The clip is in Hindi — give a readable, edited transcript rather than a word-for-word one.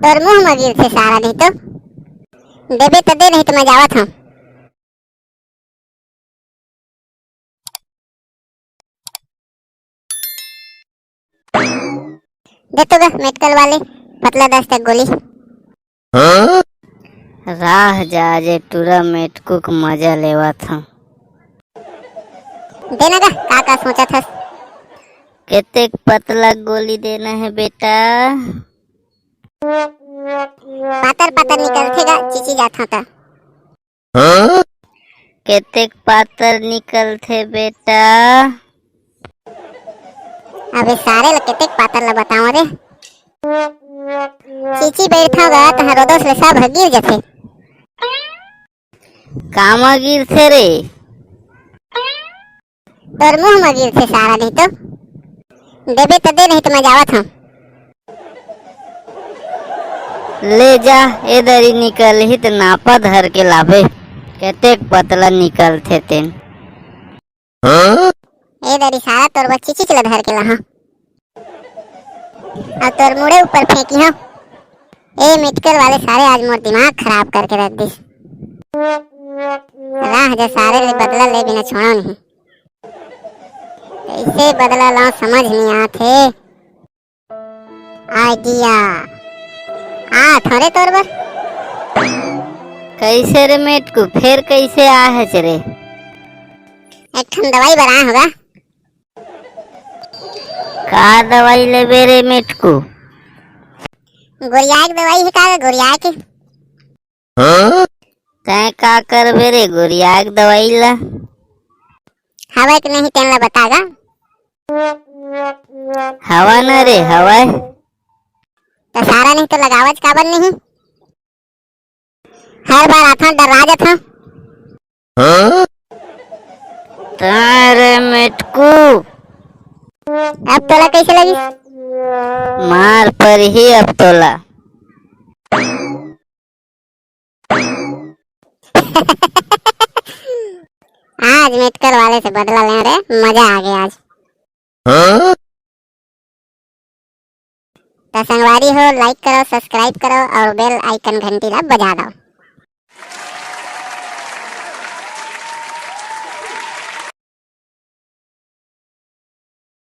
तोर मुंह में गिर से सारा नहीं तो देबे तो दे, नहीं तो मैं जावत हूँ। दे तो गा मेडिकल वाले पतला 10 तक गोली। राह जा जे टूरा मेटकू के मजा लेवा था। देना गा का सोचा था। केतेक पतला गोली देना है बेटा? पातर पातर निकलते गा चिची जाता था। केतेक पातर निकलते बेटा? अबे सारे केतेक पातर ला बताओ रे। चिची बैठा गा तो रोदोस ले सब गिर जाते। कामा गिर थे रे? तोर मुंह में गिर से सारा नहीं तो देबे तो दे, नहीं तो मैं जावत हूँ। ले जा इधर ही निकल ही तो नापा धर के लाभे। केतेक पतला निकलते तेन। ए दरी सारा तोर बच्ची चिचला धर के ला। अब तोर मुड़े ऊपर फेंकी हो। ए मेडिकल वाले सारे आज मोर दिमाग खराब करके रख दिस। राह जा सारे ले बदला ले बिना छोड़ो नहीं। कैसे बदला ला समझ नहीं आते। आइडिया आ थोड़े तोर बर। कैसे रे मेटकू फिर कैसे आ है रे? एक ठन दवाई बना होगा। का दवाई ले रे मेटकू? गोरिया की दवाई है का गोरिया की। तै का करबे रे गोरिया की दवाई ला? हवा कि नहीं तेन ला बतागा। हवा न रे हवा। तो सारा नहीं तो लगावज काबर नहीं। हर बार आता डरा जाता। तारे मेटकू अब तोला कैसे लगी? मार पर ही अब तोला। आज मेडिकल वाले से बदला ले रे, मजा आ गया आज। तो संगवारी हो, लाइक करो, सब्सक्राइब करो और बेल आइकन घंटी ला बजा दो।